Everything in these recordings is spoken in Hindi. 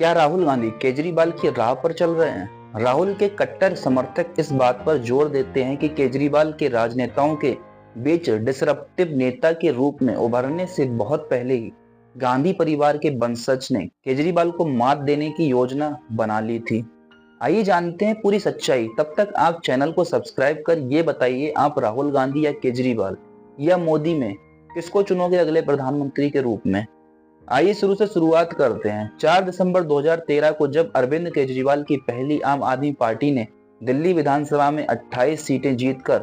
क्या राहुल गांधी केजरीवाल की राह पर चल रहे हैं? राहुल के कट्टर समर्थक इस बात पर जोर देते हैं कि केजरीवाल के राजनेताओं के बीच डिसरप्टिव नेता के रूप में उभरने से बहुत पहले ही गांधी परिवार के वंशज ने केजरीवाल को मात देने की योजना बना ली थी। आइए जानते हैं पूरी सच्चाई। तब तक आप चैनल को सब्सक्राइब कर ये बताइए, आप राहुल गांधी या केजरीवाल या मोदी में किसको चुनोगे अगले प्रधानमंत्री के रूप में? आइए शुरू से शुरुआत करते हैं। 4 दिसंबर 2013 को जब अरविंद केजरीवाल की पहली आम आदमी पार्टी ने दिल्ली विधानसभा में 28 सीटें जीतकर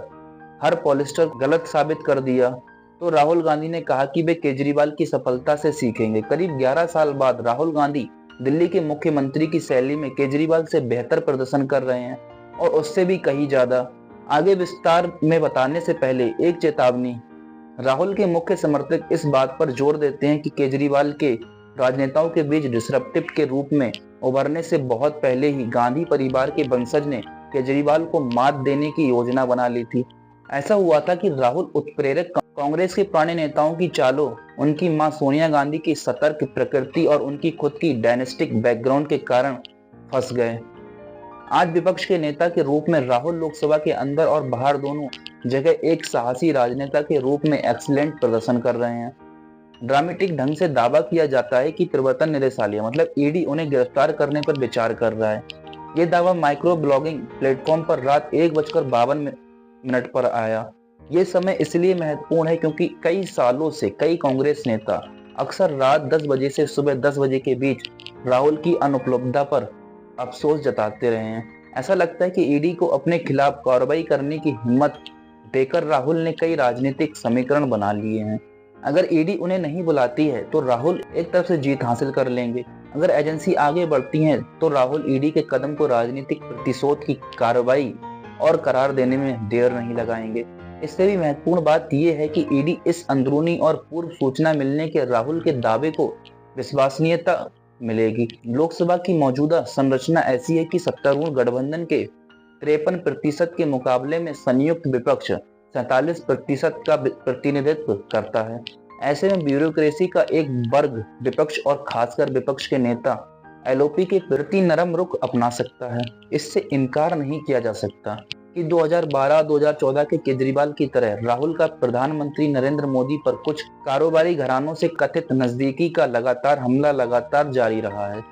हर पॉलिस्टर गलत साबित कर दिया, तो राहुल गांधी ने कहा कि वे केजरीवाल की सफलता से सीखेंगे। करीब 11 साल बाद राहुल गांधी दिल्ली के मुख्यमंत्री की शैली में केजरीवाल से बेहतर प्रदर्शन कर रहे हैं और उससे भी कहीं ज्यादा। आगे विस्तार में बताने से पहले एक चेतावनी। राहुल के मुख्य समर्थक इस बात पर जोर देते हैं कि केजरीवाल के राजनेताओं के बीच डिसरप्टिव के रूप में उभरने से बहुत पहले ही गांधी परिवार के वंशज ने केजरीवाल को मात देने की योजना बना ली थी। ऐसा हुआ था कि राहुल उत्प्रेरक कांग्रेस के पुराने नेताओं की चालों, उनकी मां सोनिया गांधी की सतर्क प्रकृति और उनकी खुद की डायनेस्टिक बैकग्राउंड के कारण फंस गए। आज विपक्ष के नेता के रूप में राहुल लोकसभा के अंदर और बाहर दोनों जगह एक साहसी राजनेता के रूप में एक्सीलेंट प्रदर्शन कर रहे हैं। ड्रामेटिक ढंग से दावा किया जाता है कि प्रवर्तन निदेशालय मतलब ईडी उन्हें गिरफ्तार करने पर विचार कर रहा है। ये दावा माइक्रो ब्लॉगिंग प्लेटफॉर्म पर रात 1:52 पर आया। ये समय इसलिए महत्वपूर्ण है क्योंकि कई सालों से कई कांग्रेस नेता अक्सर रात 10 बजे से सुबह 10 बजे के बीच राहुल की अनुपलब्धता पर अफसोस जताते रहे हैं। ऐसा लगता है कि ईडी को अपने खिलाफ कार्रवाई करने की हिम्मत देकर राहुल ने कई राजनीतिक समीकरण बना लिए हैं। अगर ईडी उन्हें नहीं बुलाती है तो राहुल एक तरफ से जीत हासिल कर लेंगे। अगर एजेंसी आगे बढ़ती है तो राहुल ईडी के कदम को राजनीतिक प्रतिशोध की कार्रवाई और करार देने में देर नहीं लगाएंगे। इससे भी महत्वपूर्ण बात यह है कि ईडी इस अंदरूनी और पूर्व सूचना मिलने के राहुल के दावे को विश्वसनीयता मिलेगी। लोकसभा की मौजूदा संरचना ऐसी है कि सत्तारूढ़ गठबंधन के 53% के मुकाबले में संयुक्त विपक्ष 47% का प्रतिनिधित्व करता है। ऐसे में ब्यूरोक्रेसी का एक वर्ग विपक्ष और खासकर विपक्ष के नेता एलओपी के प्रति नरम रुख अपना सकता है। इससे इनकार नहीं किया जा सकता कि 2012-2014 के केजरीवाल की तरह राहुल का प्रधानमंत्री नरेंद्र मोदी पर कुछ कारोबारी घरानों से कथित नजदीकी का लगातार हमला लगातार जारी रहा है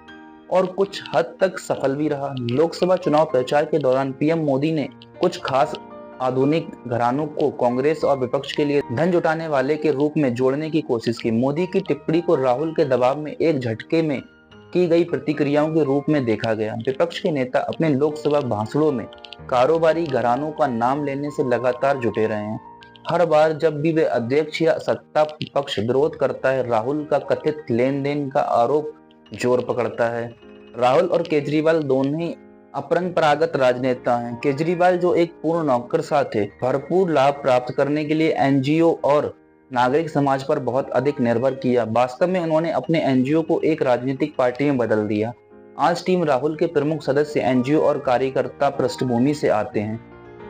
और कुछ हद तक सफल भी रहा। लोकसभा चुनाव प्रचार के दौरान पीएम मोदी ने कुछ खास आधुनिक घरानों को कांग्रेस और विपक्ष के लिए धन जुटाने वाले के रूप में जोड़ने की कोशिश की। मोदी की टिप्पणी को राहुल के दबाव में एक झटके में की गई प्रतिक्रियाओं के रूप में देखा गया। विपक्ष के नेता अपने लोकसभा भाषणों में कारोबारी घरानों का नाम लेने से लगातार जुटे रहे हैं। हर बार जब भी वे अध्यक्ष या सत्ता पक्ष विरोध करता है, राहुल का कथित लेन देन का आरोप जोर पकड़ता है। राहुल और केजरीवाल दोनों ही अपरंपरागत राजनेता हैं। केजरीवाल जो एक पूर्ण नौकरशाह थे, भरपूर लाभ प्राप्त करने के लिए एनजीओ और नागरिक समाज पर बहुत अधिक निर्भर किया। वास्तव में उन्होंने अपने एनजीओ को एक राजनीतिक पार्टी में बदल दिया। आज टीम राहुल के प्रमुख सदस्य एनजीओ और कार्यकर्ता पृष्ठभूमि से आते हैं।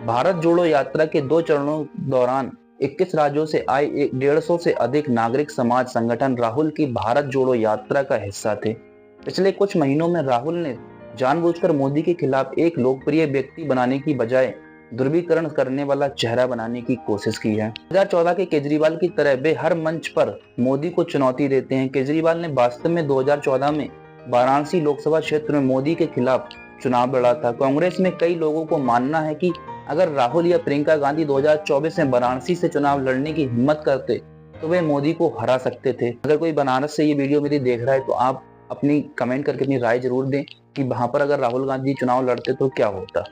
भारत जोड़ो यात्रा के 2 चरणों दौरान 21 राज्यों से आए 150 से अधिक नागरिक समाज संगठन राहुल की भारत जोड़ो यात्रा का हिस्सा थे। पिछले कुछ महीनों में राहुल ने जानबूझकर मोदी के खिलाफ एक लोकप्रिय व्यक्ति बनाने की बजाय ध्रुवीकरण करने वाला चेहरा बनाने की कोशिश की है। 2014 के केजरीवाल की तरह वे हर मंच पर मोदी को चुनौती देते हैं। केजरीवाल ने वास्तव में 2014 में वाराणसी लोकसभा क्षेत्र में मोदी के खिलाफ चुनाव लड़ा था। कांग्रेस में कई लोगों को मानना है कि अगर राहुल या प्रियंका गांधी 2024 में वाराणसी से चुनाव लड़ने की हिम्मत करते तो वे मोदी को हरा सकते थे। अगर कोई बनारस से ये वीडियो मेरी देख रहा है तो आप अपनी कमेंट करके अपनी राय जरूर दें कि वहां पर अगर राहुल गांधी चुनाव लड़ते तो क्या होता।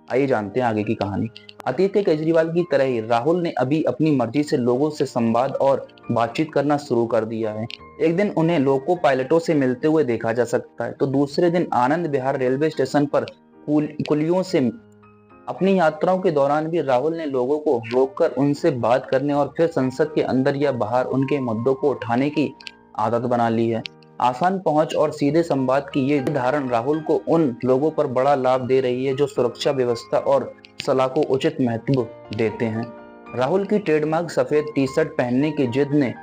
आइए जानते हैं आगे की कहानी। अतीत के केजरीवाल की तरह ही राहुल ने अभी अपनी मर्जी से लोगों से संवाद और बातचीत करना शुरू कर दिया है। एक दिन उन्हें लोको पायलटों से मिलते हुए देखा जा सकता है तो दूसरे दिन आनंद विहार रेलवे स्टेशन पर कुलियों से। अपनी यात्राओं के दौरान भी राहुल ने लोगों को रोककर उनसे बात करने और फिर संसद के अंदर या बाहर उनके मुद्दों को उठाने की आदत बना ली है। आसान पहुंच और सीधे संवाद की ये धारणा राहुल को उन लोगों पर बड़ा लाभ दे रही है जो सुरक्षा व्यवस्था और सलाह को उचित महत्व देते हैं। राहुल की ट्रेडमार्क सफेद टी शर्ट पहनने की जिद ने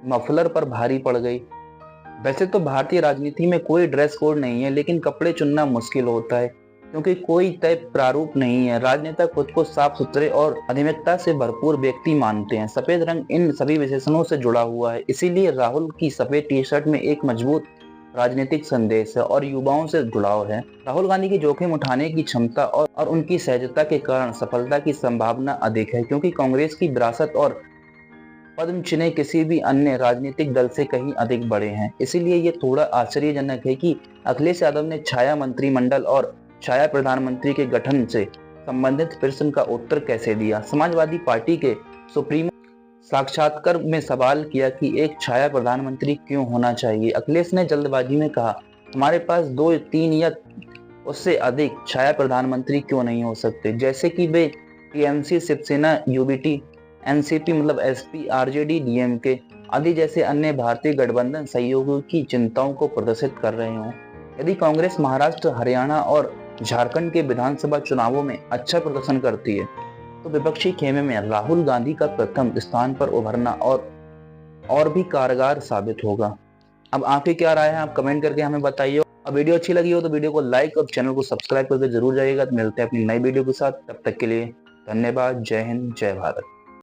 मफलर पर भारी पड़ गई। वैसे तो भारतीय राजनीति में कोई ड्रेस कोड नहीं है, लेकिन कपड़े चुनना मुश्किल होता है क्योंकि कोई तय प्रारूप नहीं है। राजनेता खुद को साफ सुथरे और आध्यात्मिकता से भरपूर व्यक्ति मानते हैं। सफेद रंग इन सभी विशेषणों से जुड़ा हुआ है, इसीलिए राहुल की सफेद टी शर्ट में एक मजबूत राजनीतिक संदेश है और युवाओं से जुड़ाव है। राहुल गांधी की जोखिम उठाने की क्षमता और उनकी सहजता के कारण सफलता की संभावना अधिक है, क्योंकि कांग्रेस की विरासत और पद्म चिन्ह किसी भी अन्य राजनीतिक दल से कहीं अधिक बड़े हैं। इसीलिए ये थोड़ा आश्चर्यजनक है कि अखिलेश यादव ने छाया मंत्रिमंडल और छाया प्रधानमंत्री के गठन से संबंधित प्रश्न का उत्तर कैसे दिया। समाजवादी पार्टी के सुप्रीमो साक्षात्कार में सवाल किया कि एक छाया प्रधानमंत्री क्यों होना चाहिए। अखिलेश ने जल्दबाजी में कहा, हमारे पास 2, 3 या उससे अधिक छाया प्रधानमंत्री क्यों नहीं हो सकते, जैसे कि वे टीएमसी, शिवसेना, यूबीटी, एनसीपी मतलब एसपी, आरजेडी, डीएमके आदि जैसे अन्य भारतीय गठबंधन सहयोगियों की चिंताओं को प्रदर्शित कर रहे हों। यदि कांग्रेस महाराष्ट्र, हरियाणा और झारखंड के विधानसभा चुनावों में अच्छा प्रदर्शन करती है तो विपक्षी खेमे में राहुल गांधी का प्रथम स्थान पर उभरना और भी कारगर साबित होगा। अब आपकी क्या राय है, आप कमेंट करके हमें बताइए। अब वीडियो अच्छी लगी हो तो वीडियो को लाइक और चैनल को सब्सक्राइब करके जरूर जाइएगा। मिलते हैं अपनी नई वीडियो के साथ, तब तक के लिए धन्यवाद। जय हिंद, जय भारत।